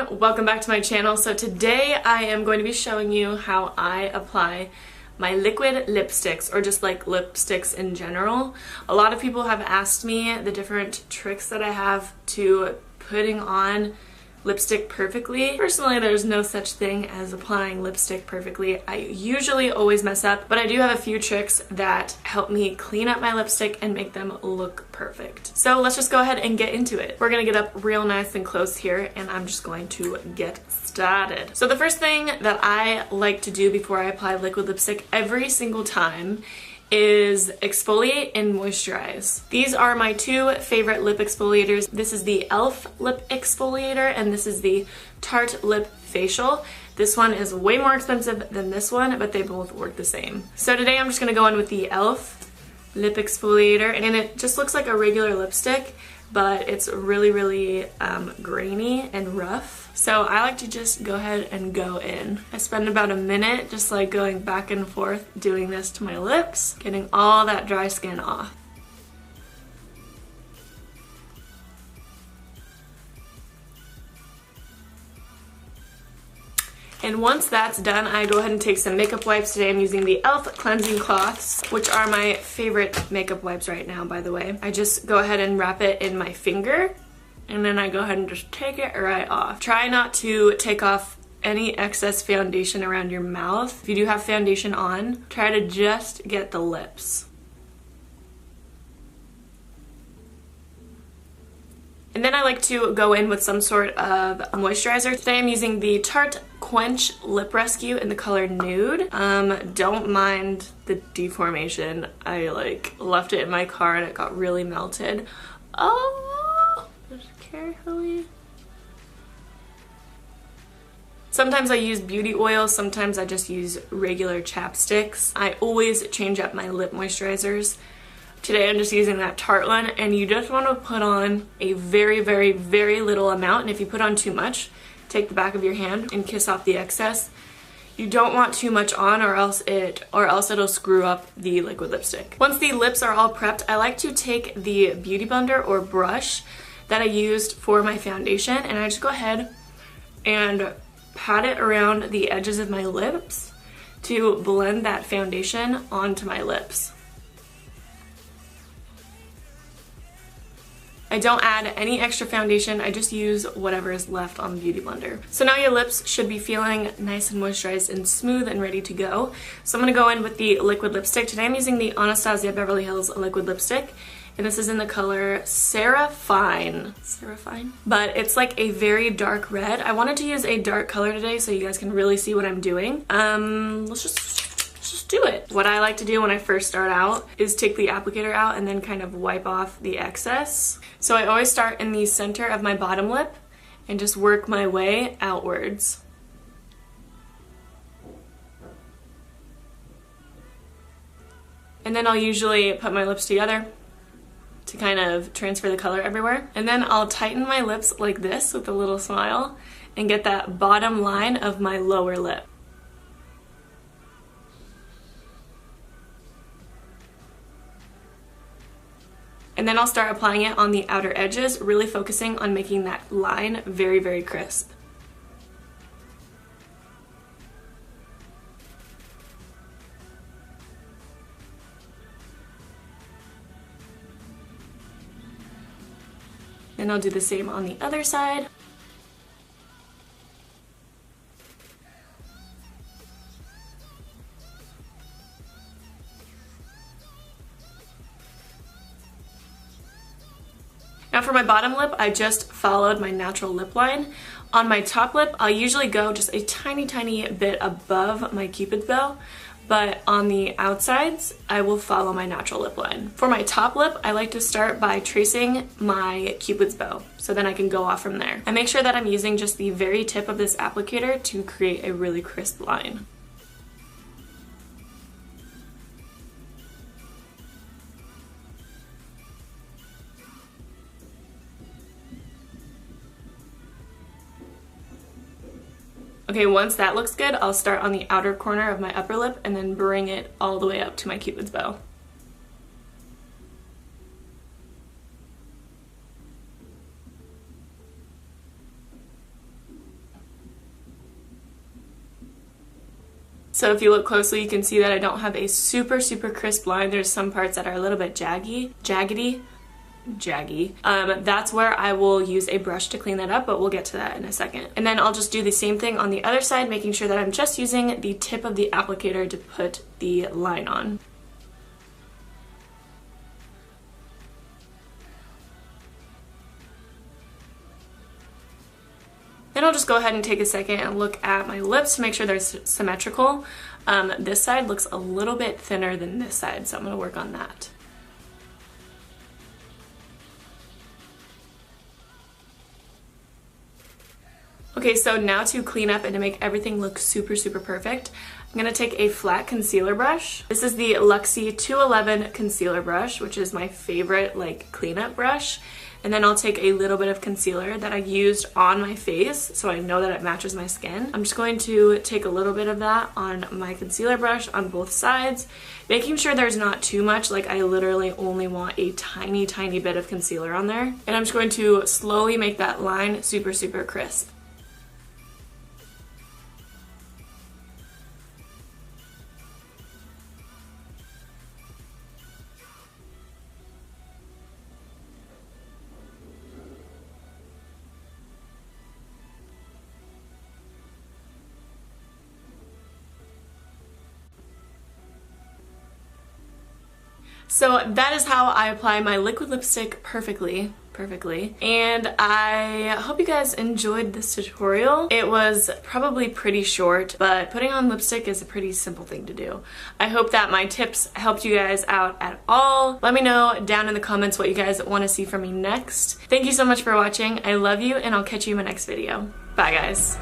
everyone, welcome back to my channel. So today I am going to be showing you how I apply my liquid lipsticks, or just like lipsticks in general. A lot of people have asked me the different tricks that I have to putting on lipstick perfectly. Personally, there's no such thing as applying lipstick perfectly. I usually always mess up, but I do have a few tricks that help me clean up my lipstick and make them look perfect. So let's just go ahead and get into it. We're gonna get up real nice and close here, and I'm just going to get started. So the first thing that I like to do before I apply liquid lipstick every single time is exfoliate and moisturize. These are my two favorite lip exfoliators. This is the e.l.f. lip exfoliator and this is the Tarte lip facial. This one is way more expensive than this one, but they both work the same. So today I'm just gonna go in with the e.l.f. lip exfoliator, and it just looks like a regular lipstick, but it's really grainy and rough. So I like to just go ahead and go in. I spend about a minute just like going back and forth doing this to my lips, getting all that dry skin off. And once that's done, I go ahead and take some makeup wipes. Today I'm using the e.l.f. cleansing cloths, which are my favorite makeup wipes right now, by the way. I just go ahead and wrap it in my finger, and then I go ahead and just take it right off. Try not to take off any excess foundation around your mouth. If you do have foundation on, try to just get the lips. And then I like to go in with some sort of moisturizer. Today I'm using the Tarte Quench Lip Rescue in the color Nude. Don't mind the deformation. I like left it in my car and it got really melted. Oh, just carefully. Sometimes I use beauty oil, sometimes I just use regular chapsticks. I always change up my lip moisturizers. Today I'm just using that Tarte one, and you just want to put on a very little amount, and if you put on too much, take the back of your hand and kiss off the excess. You don't want too much on, or else it'll screw up the liquid lipstick. Once the lips are all prepped, I like to take the beauty blender or brush that I used for my foundation, and I just go ahead and pat it around the edges of my lips to blend that foundation onto my lips. I don't add any extra foundation, I just use whatever is left on the beauty blender. So now your lips should be feeling nice and moisturized and smooth and ready to go. So I'm gonna go in with the liquid lipstick. Today I'm using the Anastasia Beverly Hills liquid lipstick, and this is in the color Seraphine. But it's like a very dark red. I wanted to use a dark color today so you guys can really see what I'm doing. Let's just do it. What I like to do when I first start out is take the applicator out and then kind of wipe off the excess. So I always start in the center of my bottom lip and just work my way outwards. And then I'll usually put my lips together to kind of transfer the color everywhere. And then I'll tighten my lips like this with a little smile and get that bottom line of my lower lip. And then I'll start applying it on the outer edges, really focusing on making that line very crisp. Then I'll do the same on the other side. Now for my bottom lip, I just followed my natural lip line. On my top lip, I'll usually go just a tiny bit above my cupid's bow, but on the outsides, I will follow my natural lip line. For my top lip, I like to start by tracing my cupid's bow, so then I can go off from there. I make sure that I'm using just the very tip of this applicator to create a really crisp line. Okay, once that looks good, I'll start on the outer corner of my upper lip and then bring it all the way up to my cupid's bow. So if you look closely, you can see that I don't have a super crisp line. There's some parts that are a little bit jaggy. That's where I will use a brush to clean that up, but we'll get to that in a second. And then I'll just do the same thing on the other side, making sure that I'm just using the tip of the applicator to put the line on. Then I'll just go ahead and take a second and look at my lips to make sure they're symmetrical. This side looks a little bit thinner than this side, so I'm gonna work on that. Okay, so now to clean up and to make everything look super perfect, I'm gonna take a flat concealer brush. This is the Luxie 211 concealer brush, which is my favorite like cleanup brush. And then I'll take a little bit of concealer that I used on my face so I know that it matches my skin. I'm just going to take a little bit of that on my concealer brush on both sides, making sure there's not too much, like I literally only want a tiny bit of concealer on there. And I'm just going to slowly make that line super crisp. So that is how I apply my liquid lipstick perfectly. And I hope you guys enjoyed this tutorial. It was probably pretty short, but putting on lipstick is a pretty simple thing to do. I hope that my tips helped you guys out at all. Let me know down in the comments what you guys want to see from me next. Thank you so much for watching. I love you, and I'll catch you in my next video. Bye, guys.